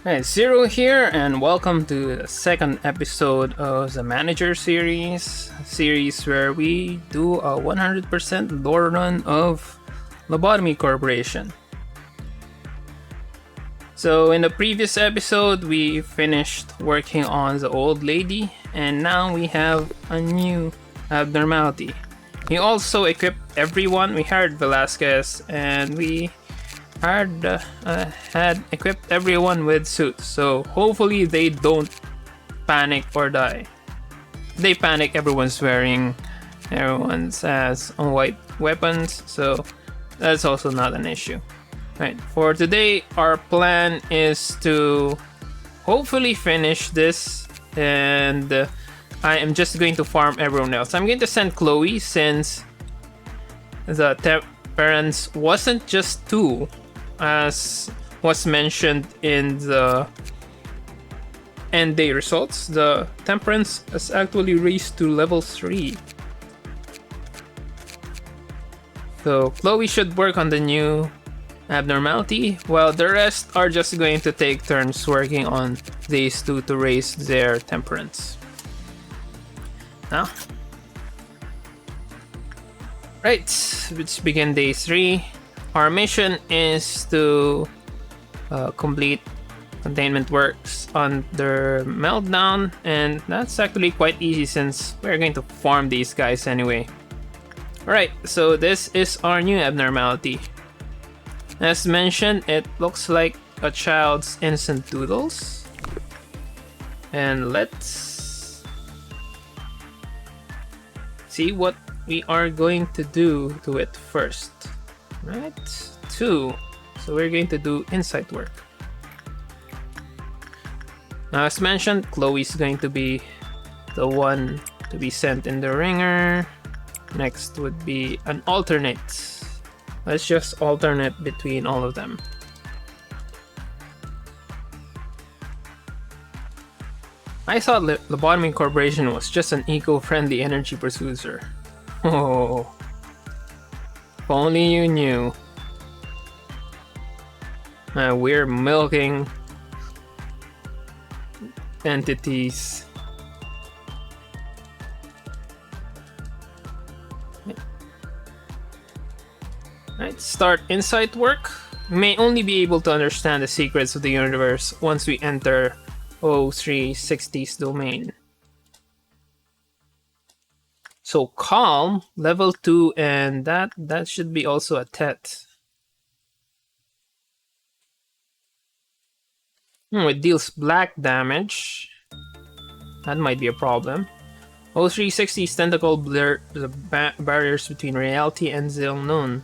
Hey, Zero here, and welcome to the second episode of the Manager series where we do a 100% lore run of Lobotomy Corporation. So in the previous episode, we finished working on the old lady, and now we have a new abnormality. We also equipped everyone. We hired Velasquez, and we had equipped everyone with suits, so hopefully they don't panic or die. If they panic, everyone's has white weapons, so that's also not an issue. Right, for today, our plan is to hopefully finish this, and I am just going to farm everyone else. I'm going to send Chloe since the temperance wasn't just 2, as was mentioned in the end day results. The temperance has actually raised to level 3. So Chloe should work on the new abnormality, while the rest are just going to take turns working on these 2 to raise their temperance. Now, right, let's begin day 3. Our mission is to complete containment works under Meltdown, and that's actually quite easy since we're going to farm these guys anyway. Alright, so this is our new abnormality. As mentioned, it looks like a child's innocent doodles. And let's see what we are going to do to it first. Right, 2. So we're going to do insight work. Now, as mentioned, Chloe's going to be the one to be sent in the ringer. Next would be an alternate. Let's just alternate between all of them. I thought Lobotomy Corporation was just an eco-friendly energy producer. Oh. If only you knew. We're milking entities. Right, start insight work. We may only be able to understand the secrets of the universe once we enter 0360's domain. So calm, level 2, and that should be also a tet. It deals black damage. That might be a problem. 0360's tentacle blur the barriers between reality and Zilnon.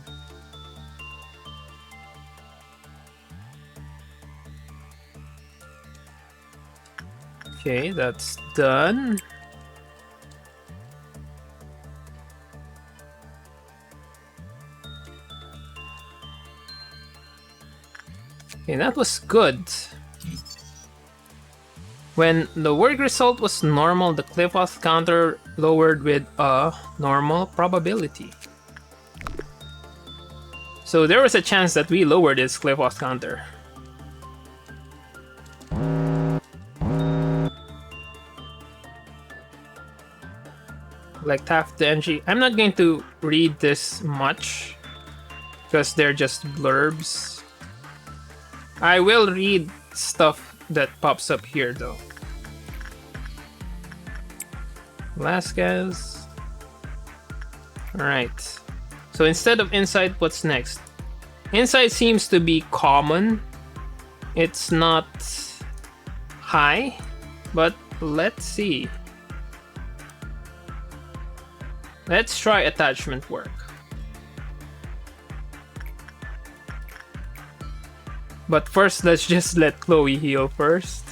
Okay, that's done. Okay, that was good. When the work result was normal, the Cliff-Off counter lowered with a normal probability. So there was a chance that we lowered this Cliff-Off counter. Like half the entry. I'm not going to read this much because they're just blurbs. I will read stuff that pops up here though. Velasquez. Alright. So instead of insight, what's next? Insight seems to be common. It's not high, but let's see. Let's try attachment work. But first, let's just let Chloe heal first.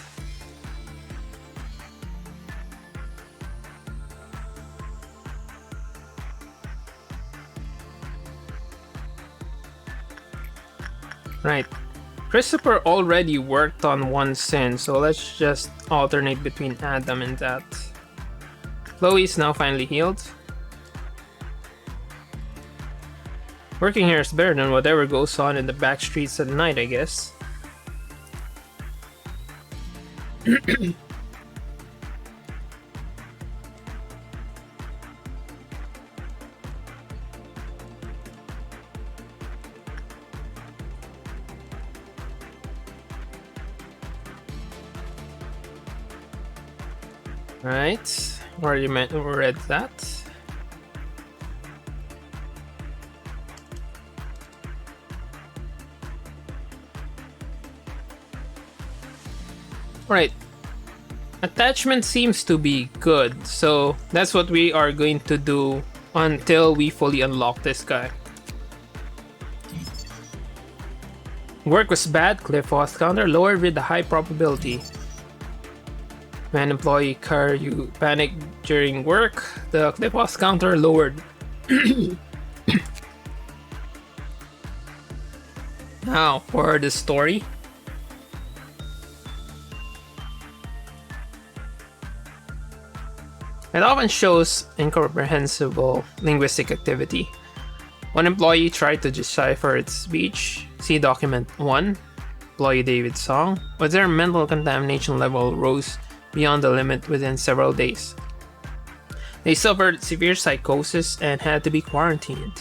Right. Christopher already worked on one sin, so let's just alternate between Adam and that. Chloe is now finally healed. Working here is better than whatever goes on in the back streets at night, I guess. Right, already read that. Right, attachment seems to be good, so that's what we are going to do until we fully unlock this guy. Work was bad, cliff was counter lowered with a high probability. When employee car you panic during work, the cliff was counter lowered. Now for the story. It often shows incomprehensible linguistic activity. One employee tried to decipher its speech. See document 1, employee David's song, but their mental contamination level rose beyond the limit within several days. They suffered severe psychosis and had to be quarantined.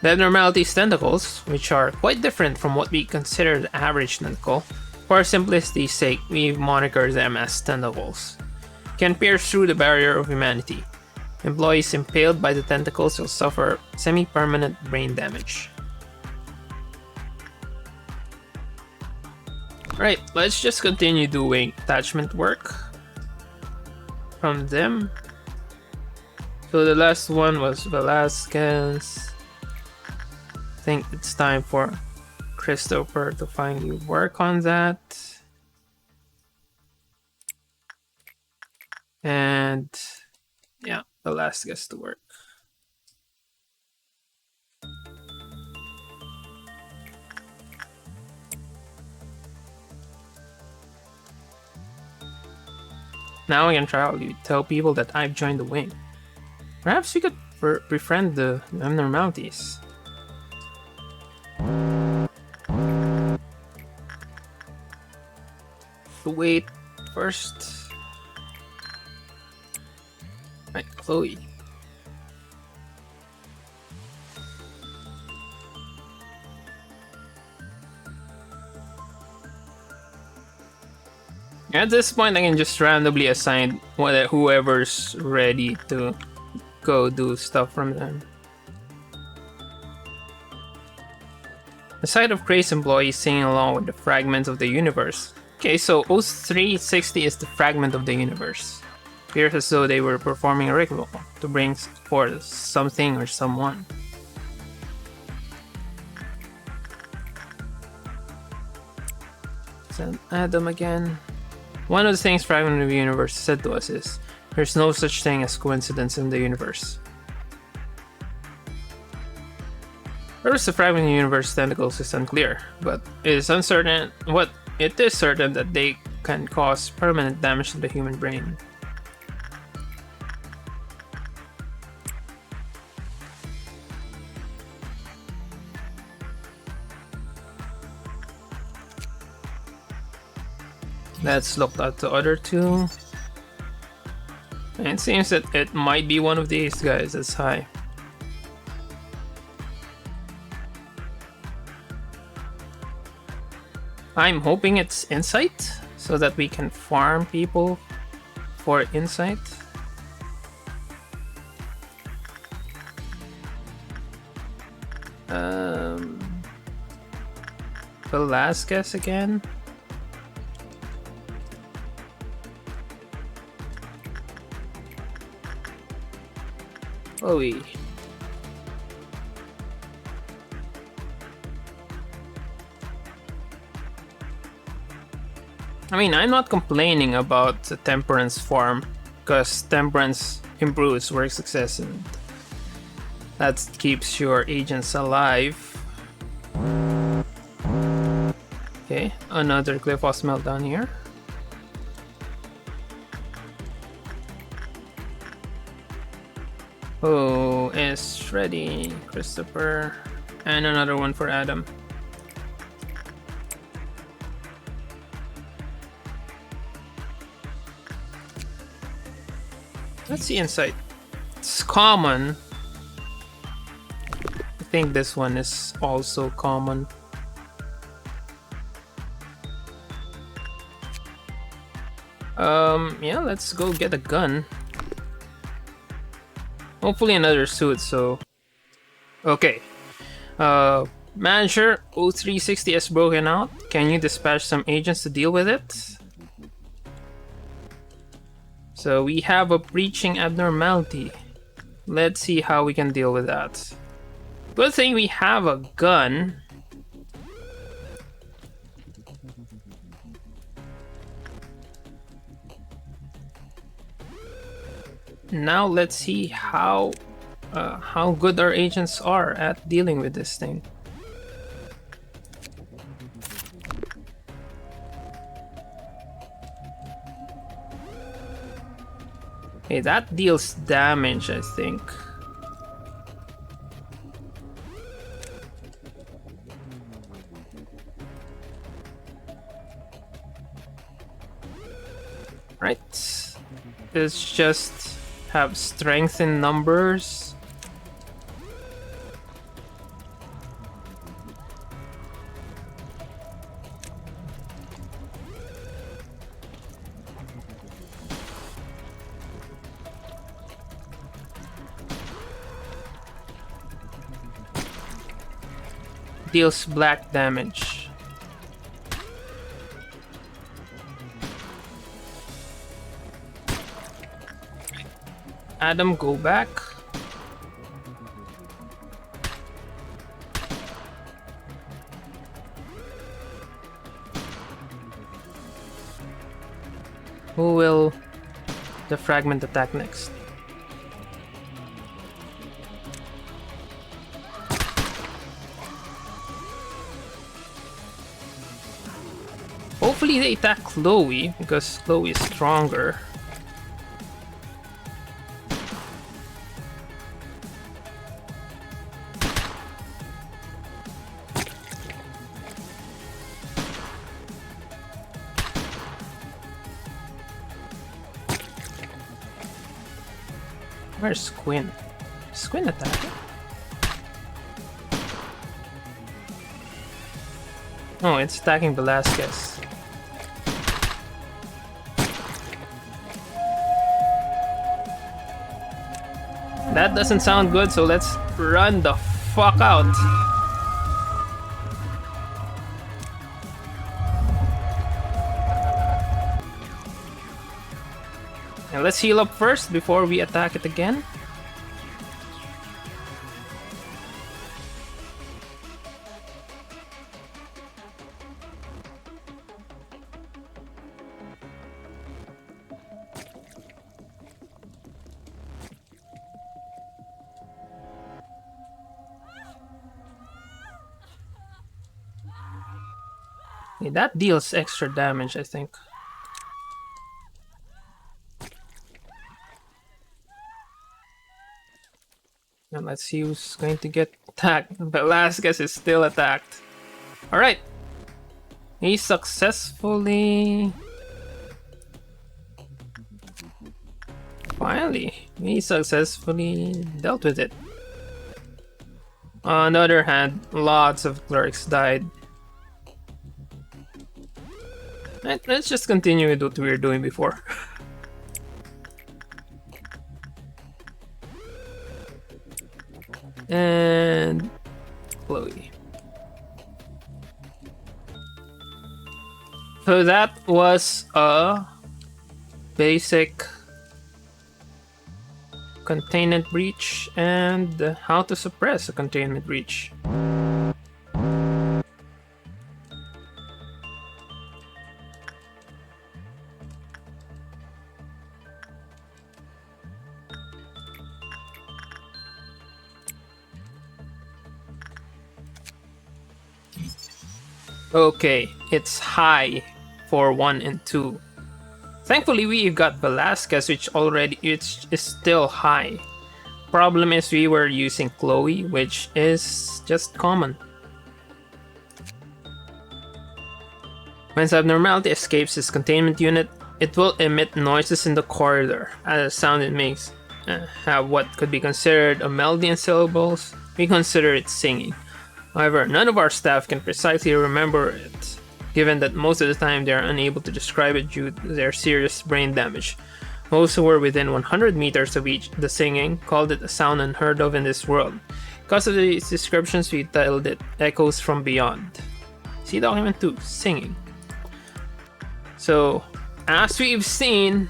The abnormality's tentacles, which are quite different from what we consider the average tentacle, for simplicity's sake, we moniker them as tentacles, can pierce through the barrier of humanity. Employees impaled by the tentacles will suffer semi-permanent brain damage. Right, let's just continue doing attachment work from them. So the last one was Velasquez. I think it's time for Christopher to finally work on that. And yeah, Velasquez to work. Now I can tell people that I've joined the wing. Perhaps we could befriend the abnormalities. Wait first. Right, Chloe. At this point, I can just randomly assign whoever's ready to go do stuff from them. The sight of Grace employees singing along with the fragments of the universe. Okay, so O360 is the fragment of the universe. Appears as though they were performing a ritual to bring forth something or someone. Send Adam again. One of the things Fragment of the Universe said to us is, there's no such thing as coincidence in the universe. Where is the Fragment of the Universe tentacles is unclear, but it is uncertain. What it is certain that they can cause permanent damage to the human brain. Let's look at the other two. And it seems that it might be one of these guys that's high. I'm hoping it's insight, so that we can farm people for insight. Velasquez again. Chloe. I mean, I'm not complaining about the Temperance farm, because Temperance improves work success and that keeps your agents alive. Okay, another Glyphos meltdown here. Oh, is ready, Christopher, and another one for Adam. Let's see inside. It's common. I think this one is also common. Yeah, let's go get a gun. Hopefully another suit, so... Okay. Manager, O360 has broken out. Can you dispatch some agents to deal with it? So we have a breaching abnormality. Let's see how we can deal with that. Good thing we have a gun. Now let's see how good our agents are at dealing with this thing. Okay, that deals damage, I think. Right. Let's just have strength in numbers. Deals black damage. Adam, go back. Who will the fragment attack next? Hopefully they attack Chloe, because Chloe is stronger. Where's Quinn? Is Quinn attacking? Oh, it's attacking Velasquez. That doesn't sound good, so let's run the fuck out. And let's heal up first before we attack it again. Okay, that deals extra damage, I think. And let's see who's going to get attacked. Velasquez is still attacked. Alright. He successfully... Finally, he successfully dealt with it. On the other hand, lots of clerics died. Right, let's just continue with what we were doing before. And Chloe. So that was a basic containment breach and how to suppress a containment breach. Okay, it's high for 1 and 2. Thankfully, we've got Velasquez, which is still high. Problem is we were using Chloe, which is just common. When abnormality escapes his containment unit, It will emit noises in the corridor. As the sound it makes have what could be considered a melody in syllables, we consider it singing. However, none of our staff can precisely remember it, given that most of the time they are unable to describe it due to their serious brain damage. Most who were within 100 meters of the singing called it a sound unheard of in this world. Because of these descriptions, we titled it Echoes from Beyond. See document 2, singing. So, as we've seen,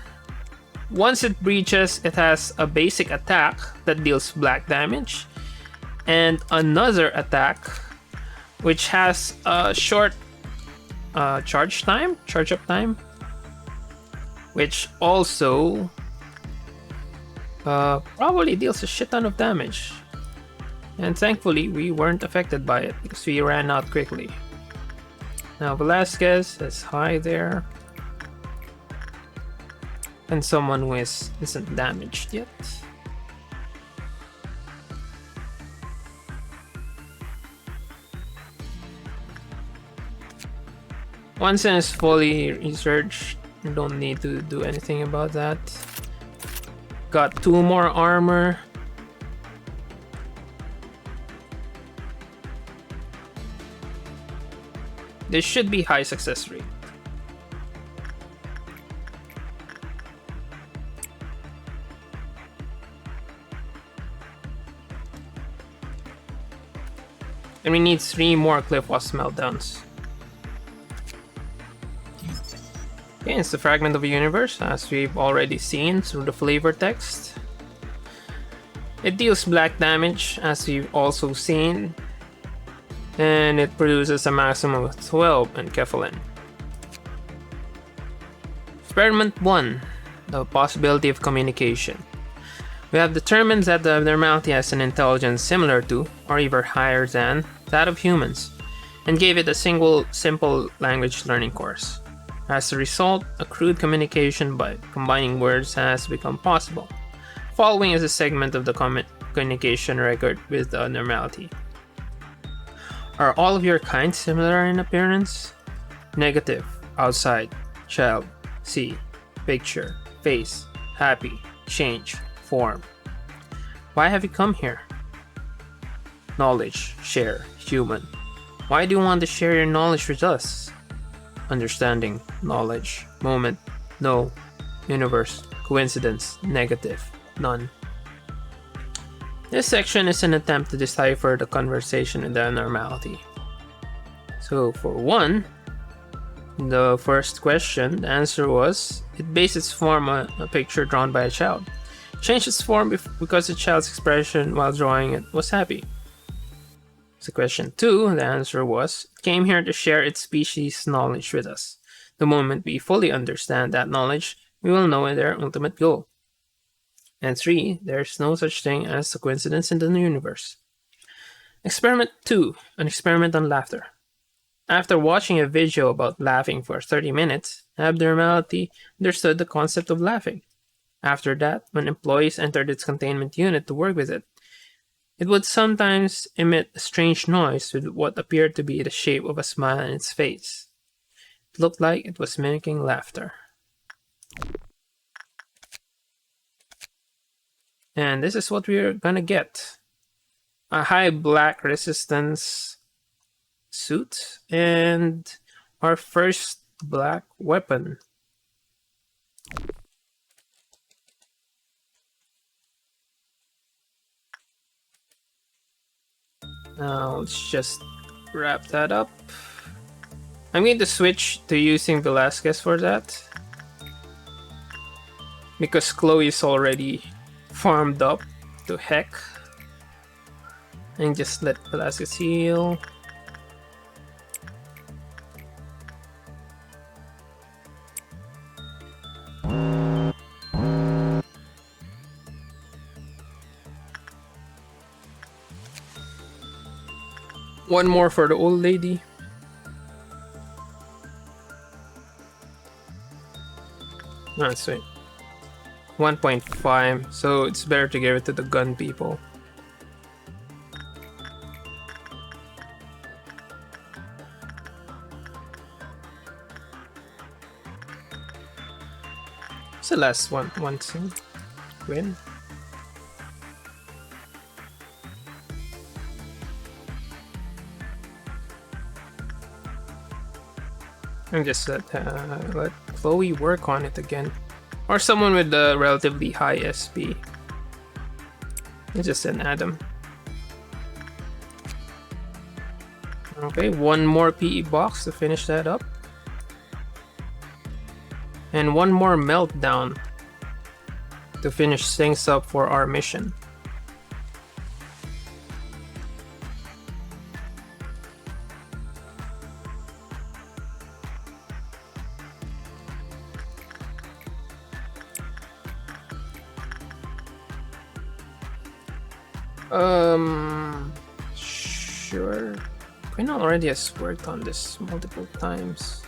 once it breaches, it has a basic attack that deals black damage, and another attack which has a short charge up time, which also probably deals a shit ton of damage. And thankfully, we weren't affected by it because we ran out quickly. Now, Velasquez is high there. And someone who isn't damaged yet. Once it is fully researched, you don't need to do anything about that. Got 2 more armor. This should be high success rate. And we need 3 more Cliff Wasp meltdowns. Okay, it's the fragment of a universe, as we've already seen through the flavor text. It deals black damage, as we've also seen. And it produces a maximum of 12 enkephalin. Experiment 1, the possibility of communication. We have determined that the abnormality has an intelligence similar to, or even higher than, that of humans, and gave it a single simple language learning course. As a result, a crude communication by combining words has become possible. Following is a segment of the communication record with the abnormality. Are all of your kind similar in appearance? Negative, outside, child, see, picture, face, happy, change, form. Why have you come here? Knowledge, share, human. Why do you want to share your knowledge with us? Understanding, knowledge, moment, no, universe, coincidence, negative, none. This section is an attempt to decipher the conversation in the abnormality. So for 1, the first question, the answer was, it based its form on a picture drawn by a child. Changed its form because the child's expression while drawing it was happy. So question 2, the answer was, it came here to share its species' knowledge with us. The moment we fully understand that knowledge, we will know their ultimate goal. And 3, there's no such thing as a coincidence in the universe. Experiment 2, an experiment on laughter. After watching a video about laughing for 30 minutes, Abnormality understood the concept of laughing. After that, when employees entered its containment unit to work with it, it would sometimes emit a strange noise with what appeared to be the shape of a smile in its face. It looked like it was mimicking laughter. And this is what we're gonna get. A high black resistance suit and our first black weapon. Now let's just wrap that up. I'm going to switch to using Velasquez for that, because Chloe's already farmed up to heck. And just let Velasquez heal. One more for the old lady. That's right. 1.5, so it's better to give it to the gun people. What's the last one scene? Win? And just let Chloe work on it again. Or someone with a relatively high SP. It's just an Adam. Okay, one more PE box to finish that up. And one more meltdown to finish things up for our mission. Sure. Quinn already has worked on this multiple times.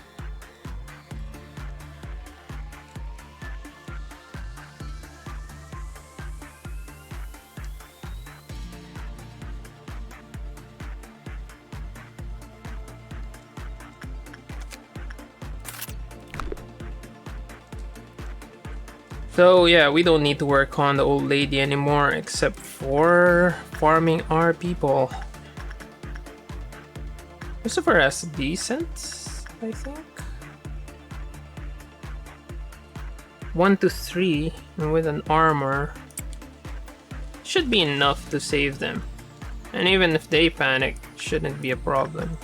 So yeah, we don't need to work on the old lady anymore except for farming our people. Christopher has decent, I think. 1 to 3 and with an armor should be enough to save them. And even if they panic, shouldn't be a problem.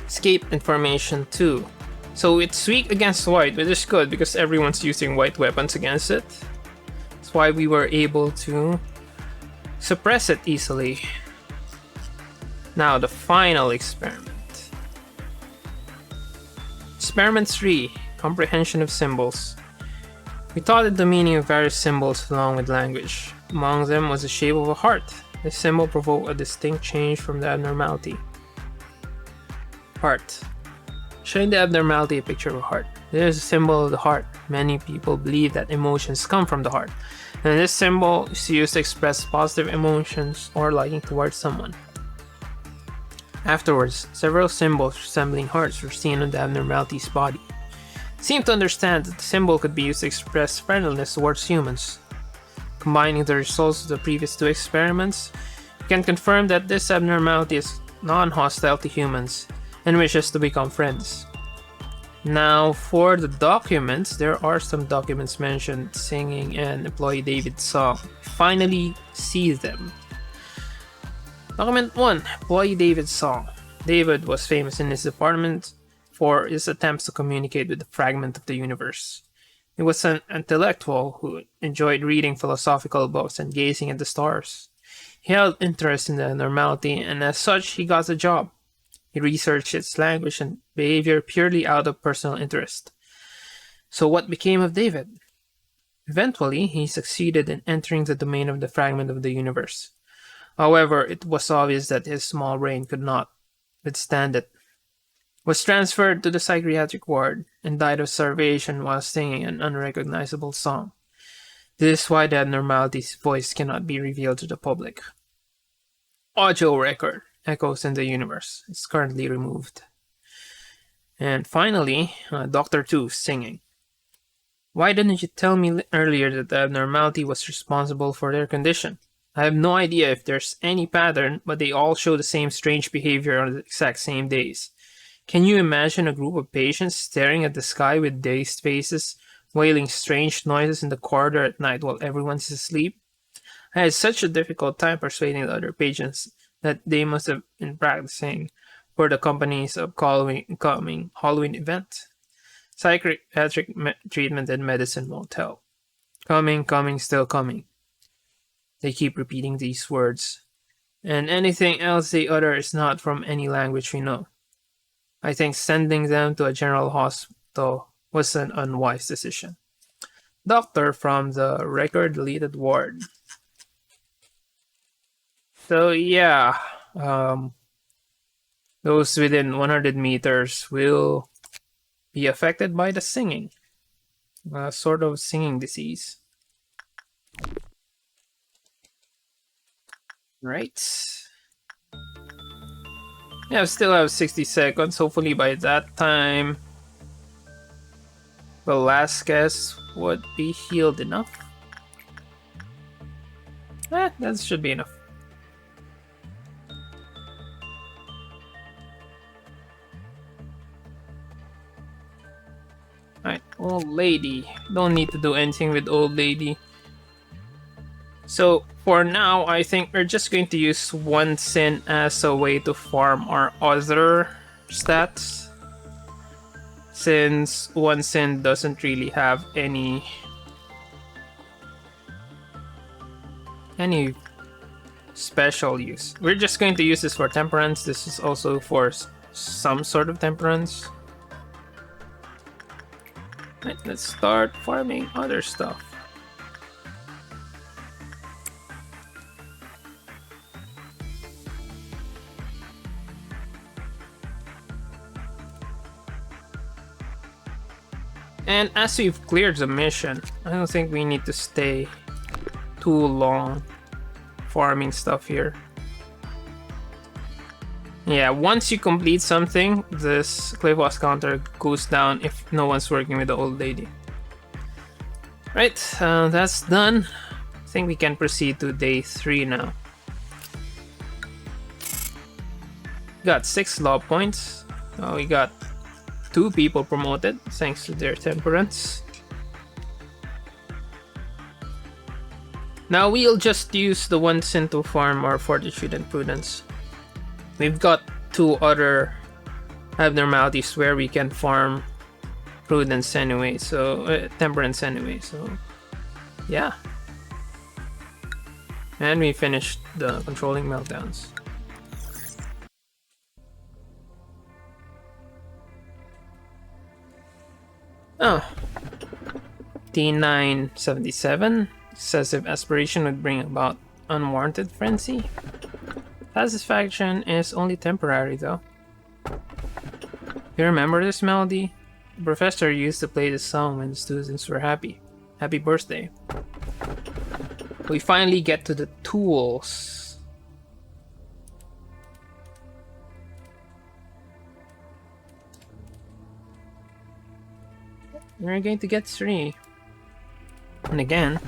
Escape information 2. So it's weak against white, which is good because everyone's using white weapons against it. That's why we were able to suppress it easily. Now the final experiment. Experiment 3. Comprehension of symbols. We taught it the meaning of various symbols along with language. Among them was the shape of a heart. This symbol provoked a distinct change from the abnormality. Heart. Showing the abnormality a picture of a heart. This is a symbol of the heart. Many people believe that emotions come from the heart. And this symbol is used to express positive emotions or liking towards someone. Afterwards, several symbols resembling hearts were seen on the abnormality's body. It seemed to understand that the symbol could be used to express friendliness towards humans. Combining the results of the previous 2 experiments, we can confirm that this abnormality is non-hostile to humans and wishes to become friends. Now for the documents, there are some documents mentioned singing and employee David's song. Finally see them. Document 1. Employee David's song. David was famous in his department for his attempts to communicate with the fragment of the universe. He was an intellectual who enjoyed reading philosophical books and gazing at the stars. He held interest in the normality, and as such he got the job. He researched its language and behavior purely out of personal interest. So what became of David? Eventually, he succeeded in entering the domain of the fragment of the universe. However, it was obvious that his small brain could not withstand it. He was transferred to the psychiatric ward and died of starvation while singing an unrecognizable song. This is why the abnormality's voice cannot be revealed to the public. Audio record. Echoes in the universe. It's currently removed. And finally, Dr. 2 singing. Why didn't you tell me earlier that the abnormality was responsible for their condition? I have no idea if there's any pattern, but they all show the same strange behavior on the exact same days. Can you imagine a group of patients staring at the sky with dazed faces, wailing strange noises in the corridor at night while everyone's asleep? I had such a difficult time persuading the other patients that they must have been practicing for the company's upcoming Halloween event. Psychiatric treatment and medicine won't help. Coming, still coming. They keep repeating these words. And anything else they utter is not from any language we know. I think sending them to a general hospital was an unwise decision. Doctor from the record deleted ward. So yeah, those within 100 meters will be affected by the singing, sort of singing disease. Right. Yeah, I still have 60 seconds. Hopefully by that time, Velasquez would be healed enough. That should be enough. Alright, old lady. Don't need to do anything with old lady. So for now, I think we're just going to use one sin as a way to farm our other stats. Since one sin doesn't really have any special use. We're just going to use this for temperance. This is also for some sort of temperance. Right, let's start farming other stuff. And as we've cleared the mission, I don't think we need to stay too long farming stuff here. Yeah, once you complete something, this Cliff counter goes down if no one's working with the old lady. Right, that's done. I think we can proceed to day 3 now. Got 6 law points. We got 2 people promoted thanks to their temperance. Now we'll just use the one sin to farm our fortitude and prudence. We've got 2 other abnormalities where we can farm prudence anyway, so temperance anyway, so yeah. And we finished the controlling meltdowns. Oh, D977. Excessive aspiration would bring about unwarranted frenzy. Satisfaction is only temporary though. You remember this melody? The professor used to play this song when the students were happy. Happy birthday. We finally get to the tools. We're going to get 3. And again,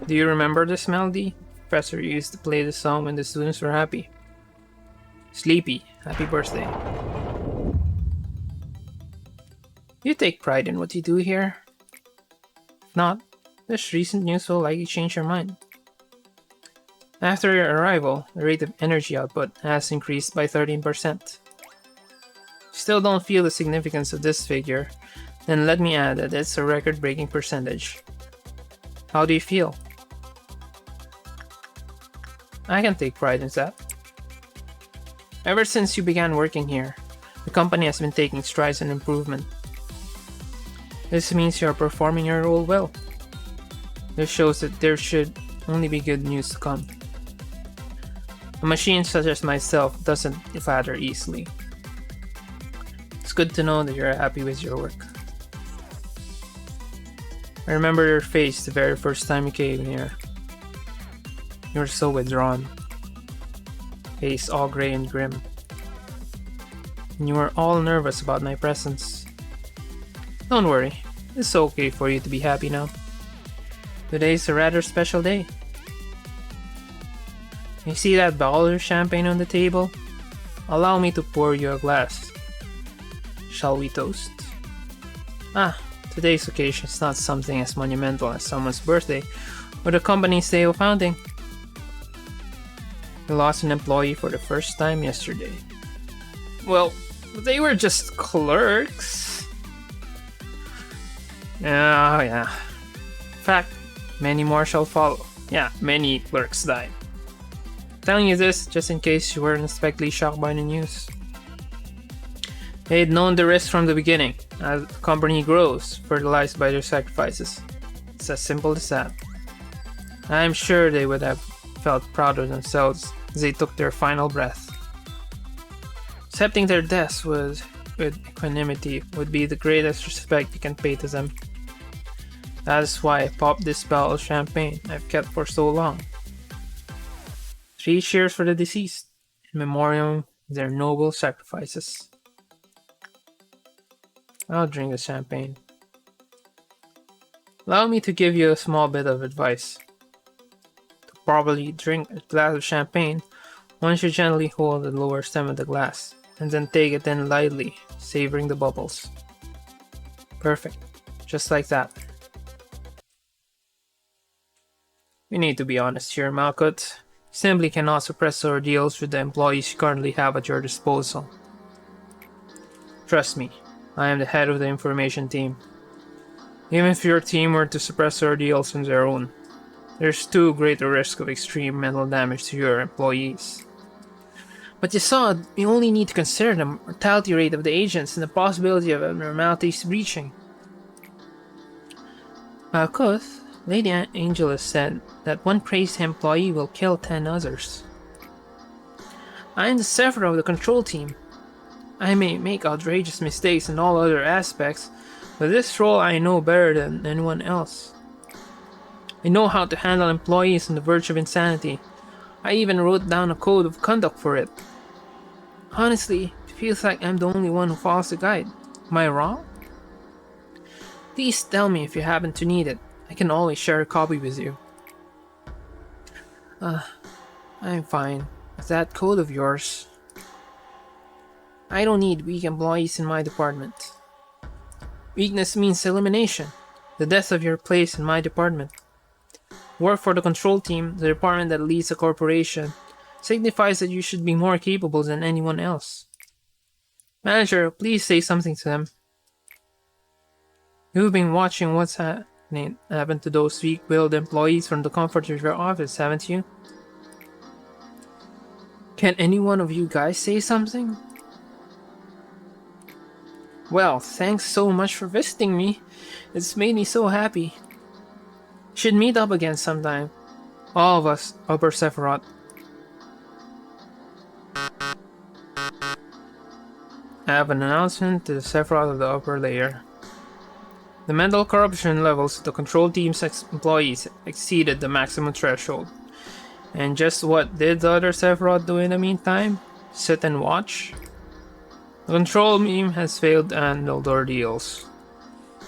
do you remember this melody? The professor used to play the song when the students were happy. Sleepy, happy birthday. You take pride in what you do here? If not, this recent news will likely change your mind. After your arrival, the rate of energy output has increased by 13%. Still don't feel the significance of this figure, then let me add that it's a record-breaking percentage. How do you feel? I can take pride in that. Ever since you began working here, the company has been taking strides in improvement. This means you are performing your role well. This shows that there should only be good news to come. A machine such as myself doesn't flatter easily. It's good to know that you're happy with your work. I remember your face the very first time you came here. You were so withdrawn, face all gray and grim. And you were all nervous about my presence. Don't worry, it's okay for you to be happy now. Today's a rather special day. You see that bottle of champagne on the table? Allow me to pour you a glass. Shall we toast? Today's occasion is not something as monumental as someone's birthday or the company's day of founding. We lost an employee for the first time yesterday. Well, they were just clerks. Yeah. In fact, many more shall follow. Yeah, many clerks died. Telling you this just in case you were unexpectedly shocked by the news. They had known the risk from the beginning. As the company grows, fertilized by their sacrifices. It's as simple as that. I'm sure they would have felt proud of themselves as they took their final breath. Accepting their deaths with equanimity would be the greatest respect you can pay to them. That is why I popped this bottle of champagne I've kept for so long. 3 cheers for the deceased, in memoriam their noble sacrifices. I'll drink the champagne. Allow me to give you a small bit of advice. To properly drink a glass of champagne, one should gently hold the lower stem of the glass, and then take it in lightly, savoring the bubbles. Perfect. Just like that. We need to be honest here, Malkut. You simply cannot suppress the ordeals with the employees you currently have at your disposal. Trust me, I am the head of the information team. Even if your team were to suppress the ordeals on their own, there's too great a risk of extreme mental damage to your employees. But you saw, we only need to consider the mortality rate of the agents and the possibility of abnormalities breaching. Malkuth, Lady Angel has said that one crazy employee will kill 10 others. I am the Sephiroth of the control team. I may make outrageous mistakes in all other aspects, but this role I know better than anyone else. I know how to handle employees on the verge of insanity. I even wrote down a code of conduct for it. Honestly, it feels like I'm the only one who follows the guide. Am I wrong? Please tell me if you happen to need it. I can always share a copy with you. I'm fine. With that code of yours. I don't need weak employees in my department. Weakness means elimination. The death of your place in my department. Work for the control team, the department that leads a corporation, signifies that you should be more capable than anyone else. Manager, please say something to them. You've been watching what's happened to those weak-willed employees from the comfort of your office, haven't you? Can any one of you guys say something? Well, thanks so much for visiting me. It's made me so happy. Should meet up again sometime. All of us, Upper Sephiroth. I have an announcement to the Sephiroth of the upper layer. The mental corruption levels of the control team's employees exceeded the maximum threshold. And just what did the other Sephiroth do in the meantime? Sit and watch? The control team has failed to handle the ordeals.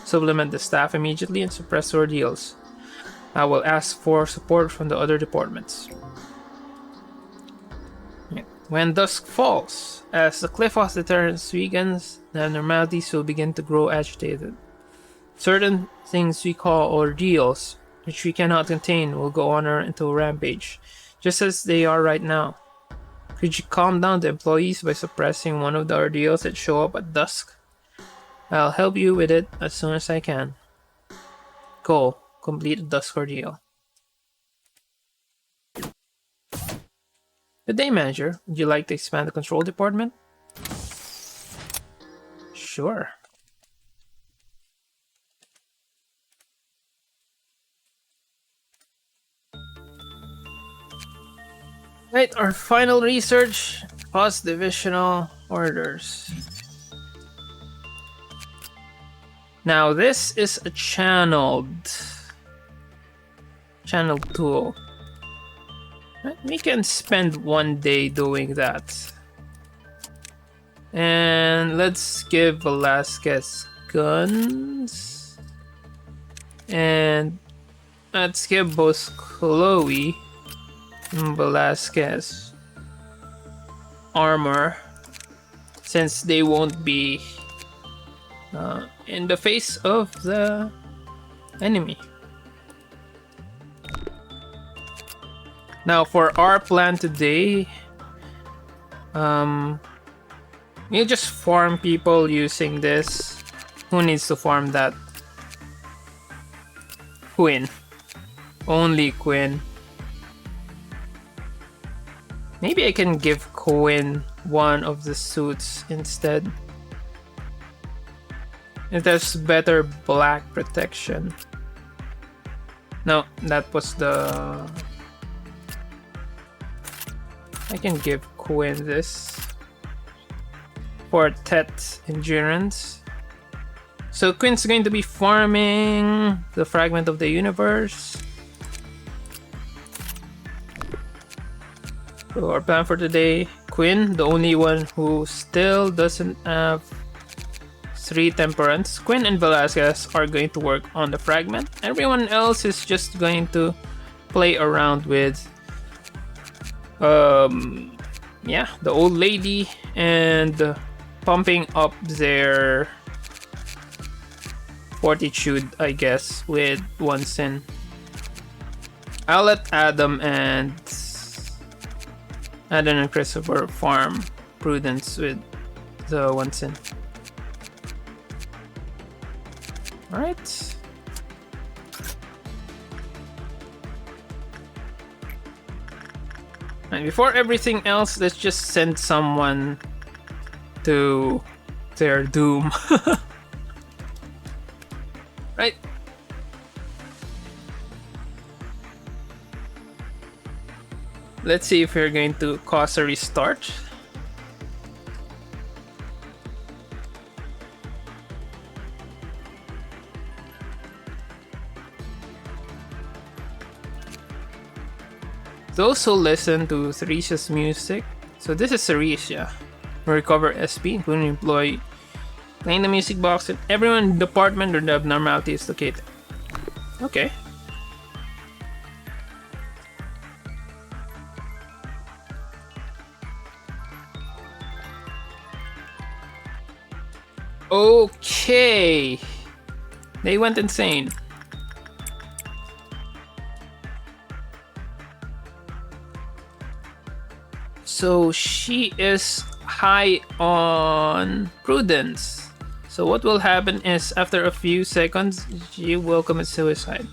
Supplement the staff immediately and suppress the ordeals. I will ask for support from the other departments. When dusk falls, as the cliff of deterrence weakens, the abnormalities will begin to grow agitated. Certain things we call ordeals, which we cannot contain, will go on into a rampage, just as they are right now. Could you calm down the employees by suppressing one of the ordeals that show up at dusk? I'll help you with it as soon as I can. Go, complete the dusk ordeal. Good day, Manager. Would you like to expand the control department? Sure. Right, our final research, post-divisional orders. Now this is a channel tool. We can spend one day doing that. And let's give Velasquez guns. And let's give both Chloe Velasquez armor, since they won't be in the face of the enemy. Now for our plan today, we'll just farm people using this. Who needs to farm that? Quinn. Only Quinn. Maybe I can give Quinn one of the suits instead. It has better black protection. No, that was the... I can give Quinn this for Tet endurance. So Quinn's going to be farming the fragment of the universe. So our plan for today, Quinn, the only one who still doesn't have 3 temperance. Quinn and Velasquez are going to work on the fragment. Everyone else is just going to play around with yeah, the old lady and pumping up their fortitude, I guess, with 1 sin. I'll let Adam and Christopher farm prudence with the 1 sin. Alright. And before everything else, let's just send someone to their doom. Right? Let's see if we're going to cause a restart. Those who listen to Theresa's music, so this is Theresa. Recover SP, including employee. Playing the music box at everyone in the department where the abnormality is located. Okay. Okay. They went insane. So she is high on prudence. So what will happen is after a few seconds, she will commit suicide.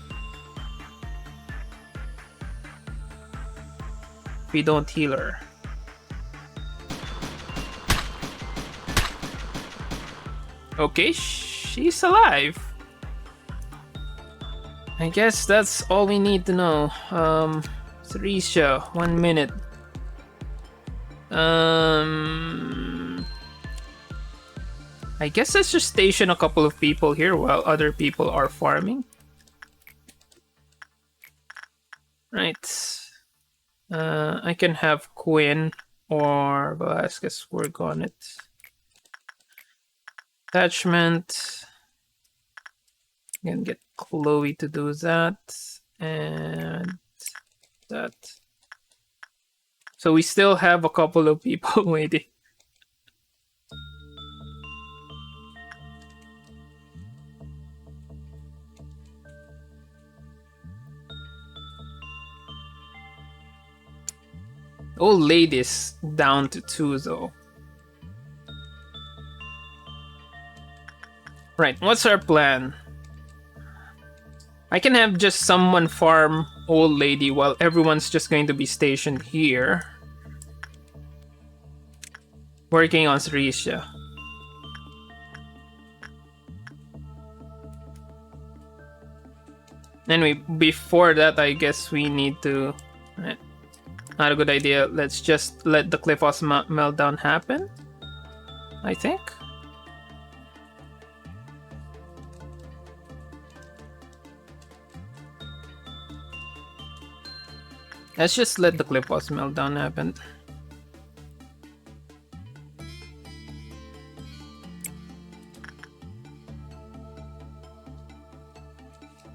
If we don't heal her. Okay, she's alive. I guess that's all we need to know. Theresa, 1 minute. I guess let's just station a couple of people here while other people are farming. Right. I can have Quinn or Velasquez work on it. Attachment. I can get Chloe to do that. And that. So we still have a couple of people waiting. Old lady's down to 2 though. Right, what's our plan? I can have just someone farm old lady while everyone's just going to be stationed here. Working on Theresa. Anyway, before that, I guess we need to... Not a good idea. Let's just let the cliff house meltdown happen, I think. Let's just let the cliff house meltdown happen.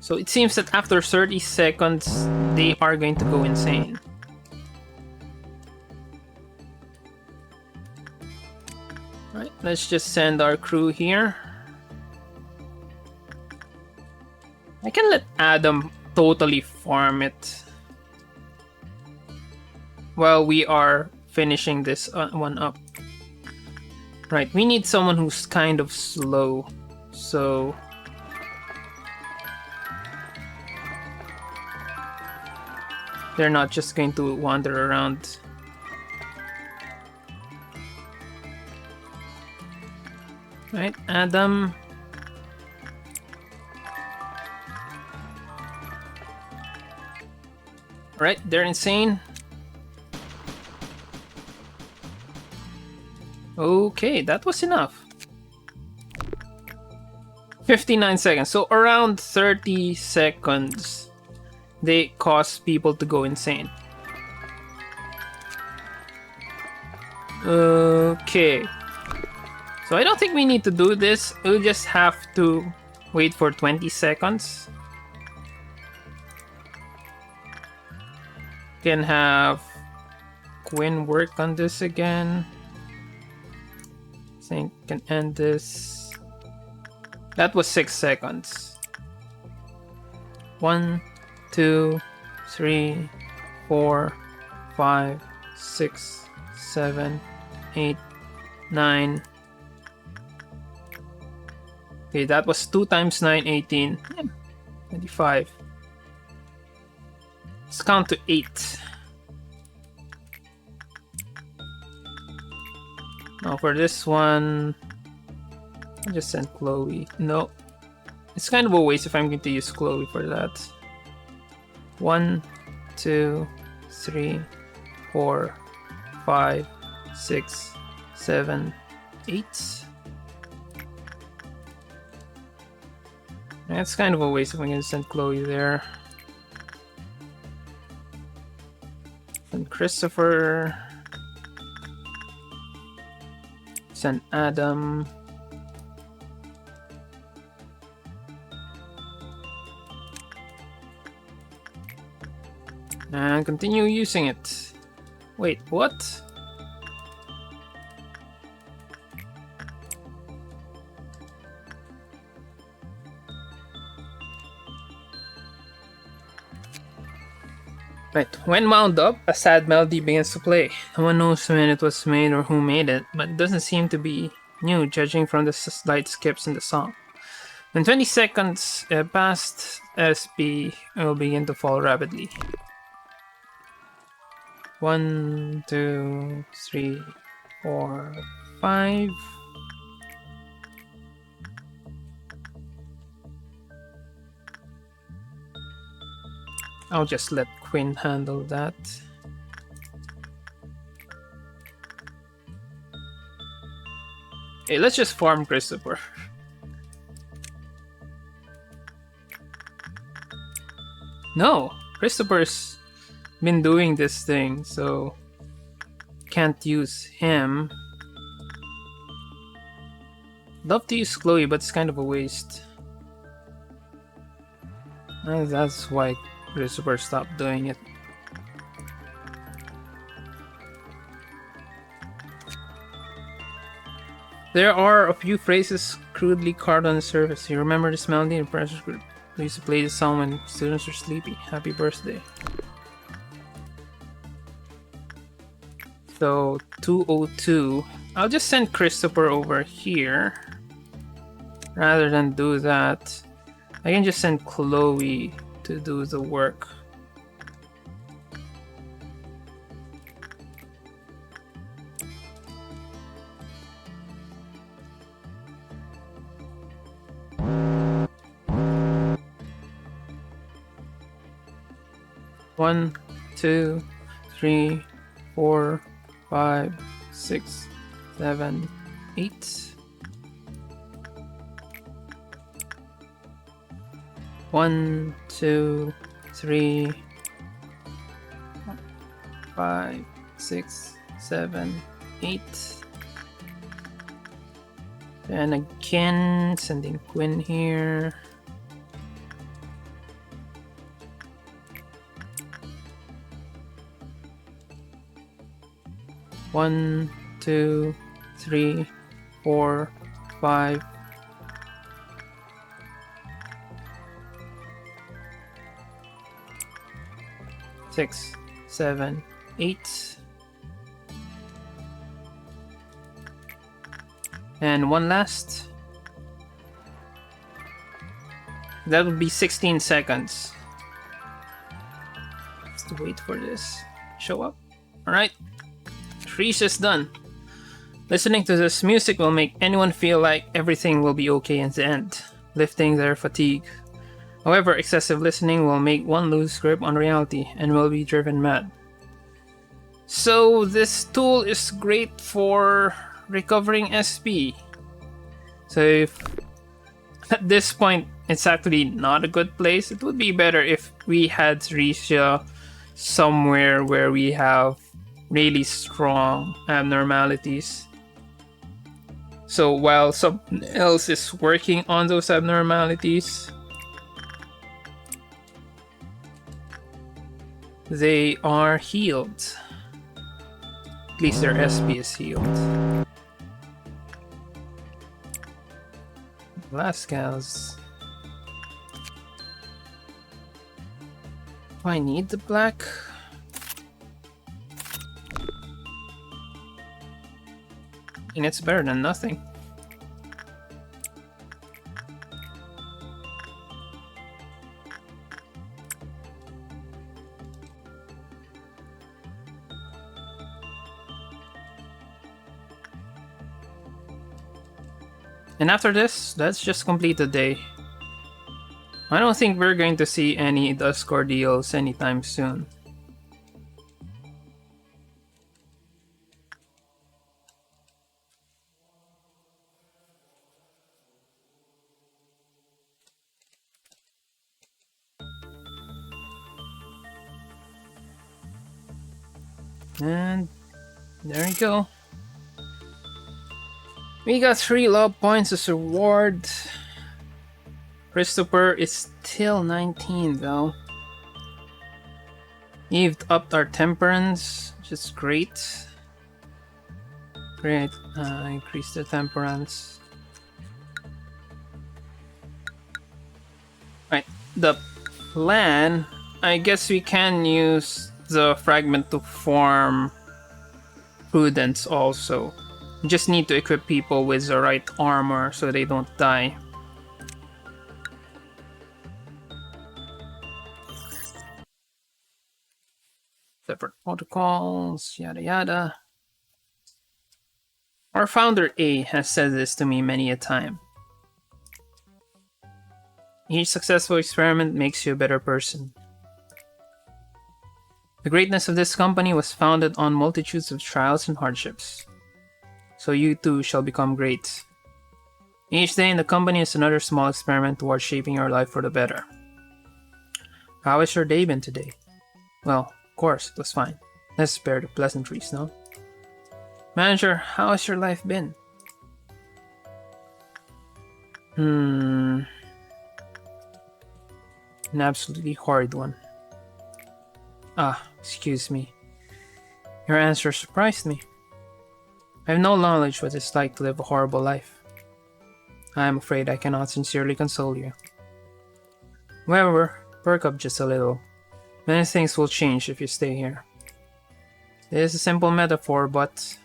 So it seems that after 30 seconds, they are going to go insane. Right, let's just send our crew here. I can let Adam totally farm it while we are finishing this one up. Right, we need someone who's kind of slow, so... they're not just going to wander around. Right, Adam. Right, they're insane. Okay, that was enough. 59 seconds, so around 30 seconds they cause people to go insane. Okay. So I don't think we need to do this. We'll just have to wait for 20 seconds. Can have Quinn work on this again. I think can end this. That was 6 seconds. 1, 2, 3, 4, 5, 6, 7, 8, 9. Okay, that was 2 times 9, 18. 25. Let's count to 8. Now for this one, I'll just send Chloe. No, it's kind of a waste if I'm going to use Chloe for that. 1, 2, 3, 4, 5, 6, 7, 8. That's kind of a waste if I'm going to send Chloe there. Send Christopher. Send Adam. And continue using it. Wait, what? Right, when wound up, a sad melody begins to play. No one knows when it was made or who made it, but it doesn't seem to be new, judging from the slight skips in the song. When 20 seconds past, SB will begin to fall rapidly. 1, 2, 3, 4, 5. I'll just let Quinn handle that. Hey, let's just farm Christopher. No, Christopher's been doing this thing, so can't use him. Love to use Chloe, but it's kind of a waste. That's why Christopher stopped doing it. There are a few phrases crudely carved on the surface. You remember this melody in pressure group? We used to play this song when students were sleepy. Happy birthday. So 202. I'll just send Christopher over here. Rather than do that, I can just send Chloe to do the work. One, 2, 3, 4, 5, 6, 7, 8. 1, 2, 3, 5, 6, 7, 8. And again, sending Quinn here. One, 2, 3, 4, 5. 6, 7, 8. And one last. That would be 16 seconds. Just wait for this show up. Alright. Freeze is done. Listening to this music will make anyone feel like everything will be okay in the end, lifting their fatigue. However, excessive listening will make one lose grip on reality and will be driven mad. So this tool is great for recovering SP. So if at this point it's actually not a good place, it would be better if we had Risha somewhere where we have really strong abnormalities. So while someone else is working on those abnormalities, they are healed. At least their SP is healed. Last cows. Do I need the black? And it's better than nothing. And after this, let's just complete the day. I don't think we're going to see any Duskcore deals anytime soon. And there you go. We got 3 love points as a reward. Christopher is still 19 though. We've upped our temperance, which is great. Great, increase the temperance. Right, the plan, I guess we can use the fragment to form prudence also. You just need to equip people with the right armor so they don't die. Separate protocols, yada yada. Our founder A has said this to me many a time. Each successful experiment makes you a better person. The greatness of this company was founded on multitudes of trials and hardships. So you too shall become great. Each day in the company is another small experiment towards shaping your life for the better. How has your day been today? Well, of course, it was fine. Let's spare the pleasantries, no? Manager, how has your life been? An absolutely horrid one. Excuse me. Your answer surprised me. I have no knowledge what it's like to live a horrible life. I am afraid I cannot sincerely console you. However, perk up just a little. Many things will change if you stay here. It is a simple metaphor, but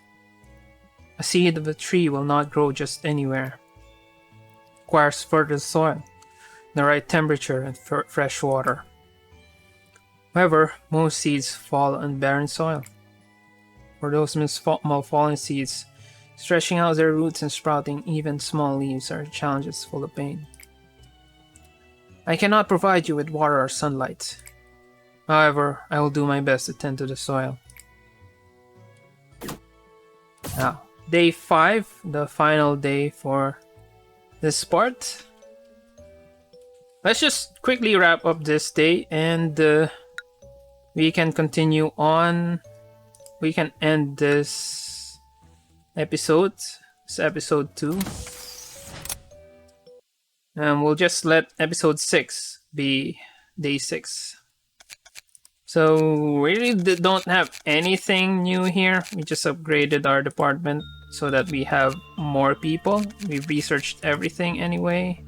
a seed of a tree will not grow just anywhere. It requires fertile soil, the right temperature, and fresh water. However, most seeds fall on barren soil. For those malfallen seeds, stretching out their roots and sprouting even small leaves are challenges full of pain. I cannot provide you with water or sunlight. However, I will do my best to tend to the soil. Now, day 5, the final day for this part. Let's just quickly wrap up this day and we can continue on. We can end this episode. It's episode 2. And we'll just let episode 6 be day 6. So we really don't have anything new here. We just upgraded our department so that we have more people. We've researched everything anyway.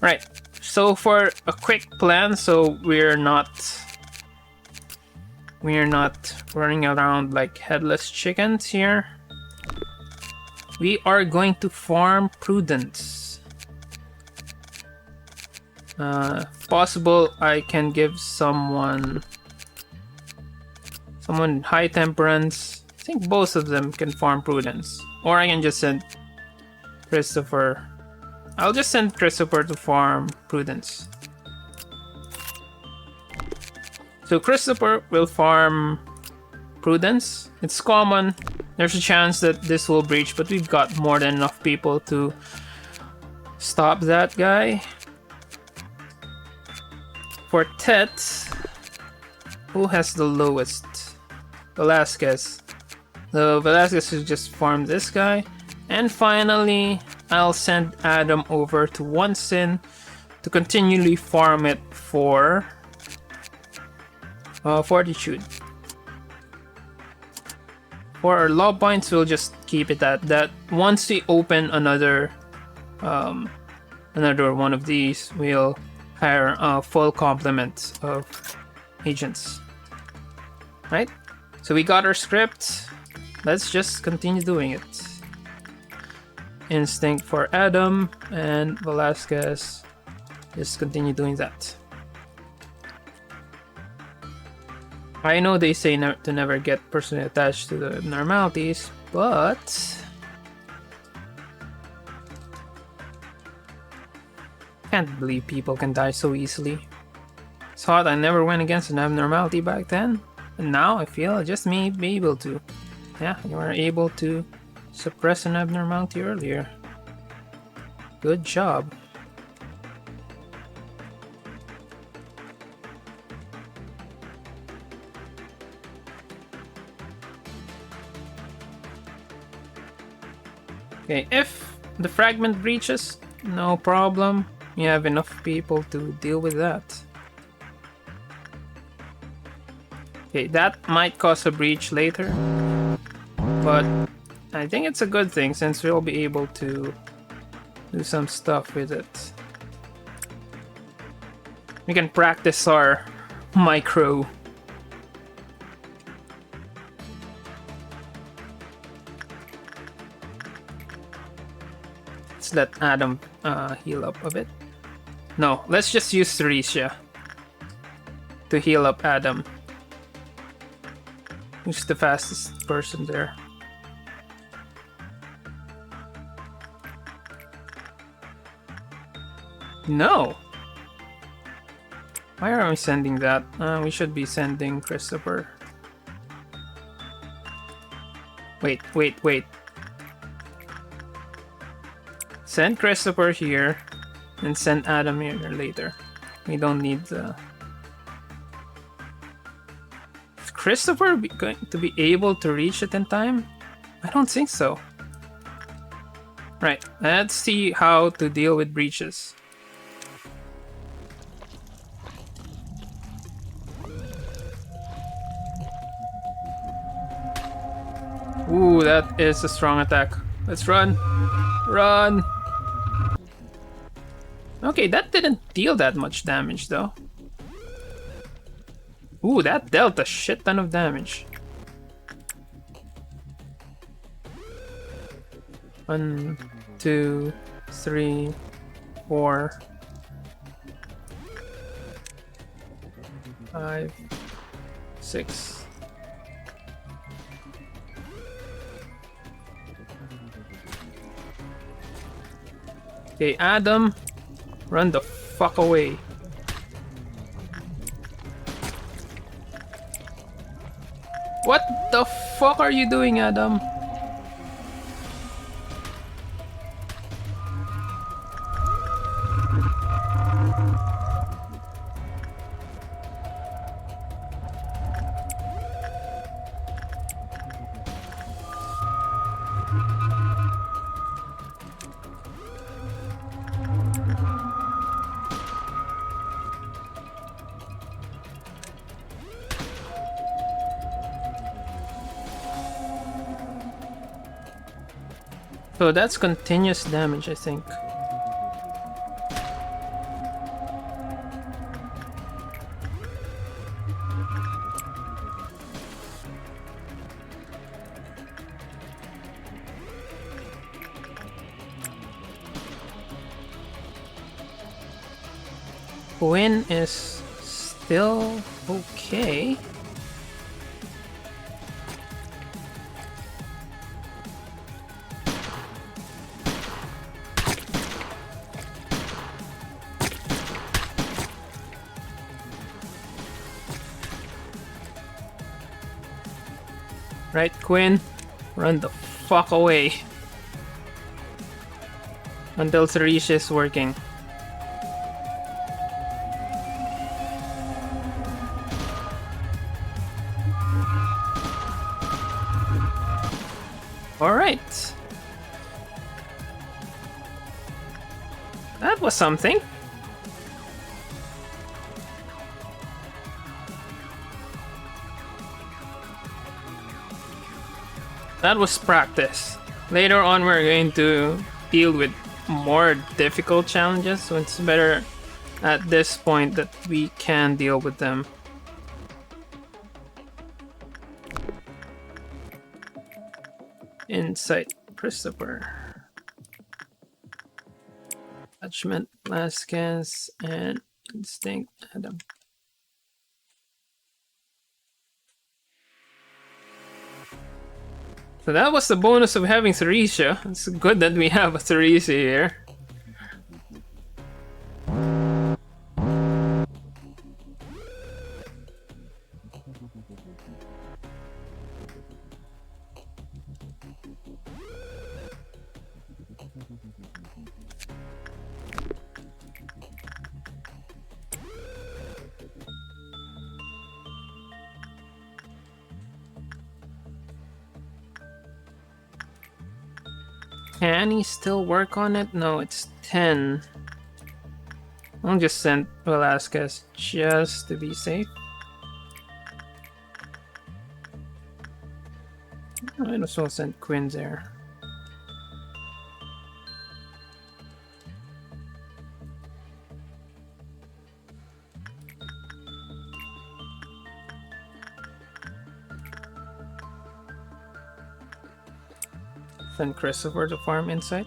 Right, so for a quick plan, so we're not running around like headless chickens here. We are going to farm prudence. If possible, I can give someone high temperance. I think both of them can farm prudence. Or I can just send Christopher. I'll just send Christopher to farm prudence. So Christopher will farm prudence. It's common. There's a chance that this will breach, but we've got more than enough people to stop that guy. For Tet, who has the lowest? Velasquez. So Velasquez should just farm this guy. And finally, I'll send Adam over to One Sin to continually farm it for Fortitude. For our law points, we'll just keep it at that. Once we open another one of these, we'll hire a full complement of agents. Right? So we got our script. Let's just continue doing it. Instinct for Adam and Velasquez. Just continue doing that. I know they say to never get personally attached to the abnormalities, but can't believe people can die so easily. Thought I never went against an abnormality back then, and now I feel I just may be able to. Yeah, you were able to suppress an abnormality earlier. Good job. Okay, if the fragment breaches, no problem. You have enough people to deal with that. Okay, that might cause a breach later, but I think it's a good thing since we'll be able to do some stuff with it. We can practice our micro. Let's let Adam heal up a bit. No, let's just use Theresia to heal up Adam. Who's the fastest person there? No! Why are we sending that? We should be sending Christopher. Wait. Send Christopher here and send Adam here later. We don't need the... Is Christopher going to be able to reach it in time? I don't think so. Right, let's see how to deal with breaches. Ooh, that is a strong attack. Let's run. Run! Okay, that didn't deal that much damage though. Ooh, that dealt a shit ton of damage. 1, 2, 3, 4, 5, 6. Okay, Adam, run the fuck away. What the fuck are you doing, Adam? So that's continuous damage, I think. Quinn is still okay. Right, Quinn? Run the fuck away. Until Theresia is working. Alright. That was something. That was practice. Later on, we're going to deal with more difficult challenges, so it's better at this point that we can deal with them. Insight, Christopher. Attachment, Vasquez, and Instinct, Adam. So that was the bonus of having Theresia. It's good that we have a Theresia here. Can he still work on it? No, it's 10. I'll just send Velasquez just to be safe. I might as well send Quinn there. Send Christopher to farm Insight.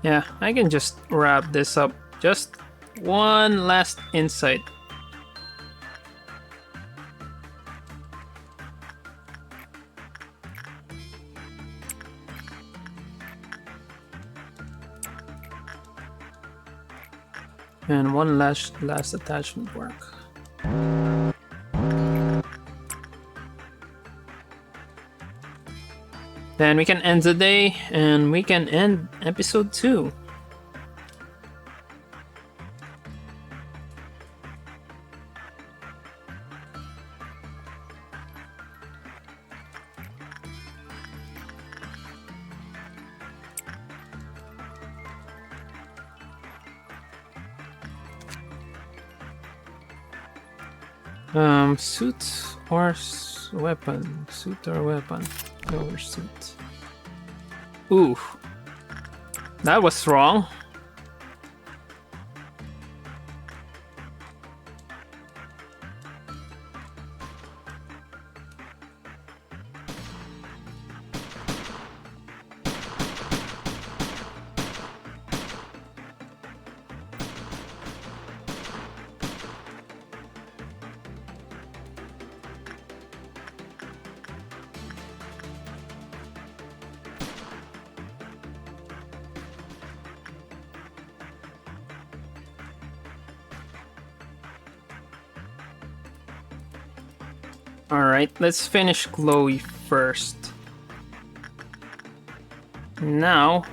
Yeah, I can just wrap this up. Just one last Insight. And one last attachment work. Then we can end the day, and we can end episode 2. Suit or weapon? Suit or weapon? Lower suit. Ooh. That was wrong. Alright, let's finish Chloe first. Now,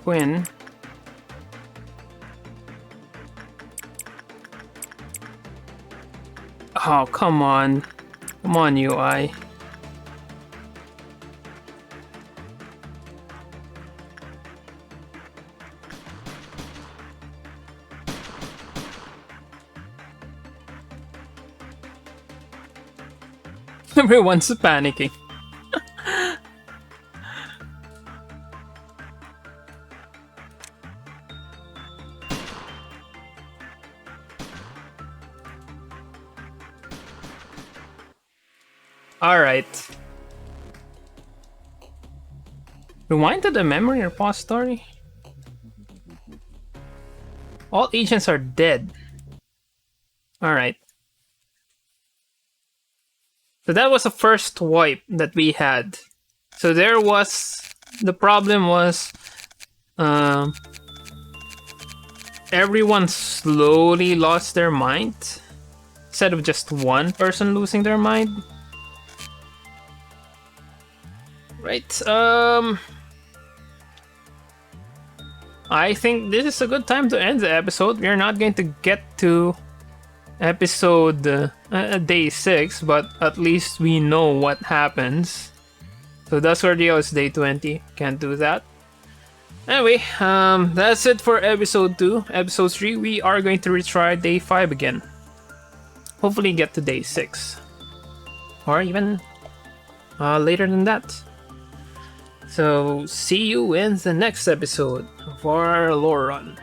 Quinn. Oh, come on. Come on, UI. Everyone's panicking. Alright. Rewind to the memory repository? All agents are dead. Alright. So that was the first wipe that we had. So there was... The problem was... everyone slowly lost their mind. Instead of just one person losing their mind. Right, I think this is a good time to end the episode. We're not going to get to episode day 6, but at least we know what happens. So Dusk Ordeal is day 20. Can't do that. Anyway, that's it for episode 2. Episode 3, we are going to retry day 5 again. Hopefully get to day 6. Or even later than that. So, see you in the next episode of our lore run.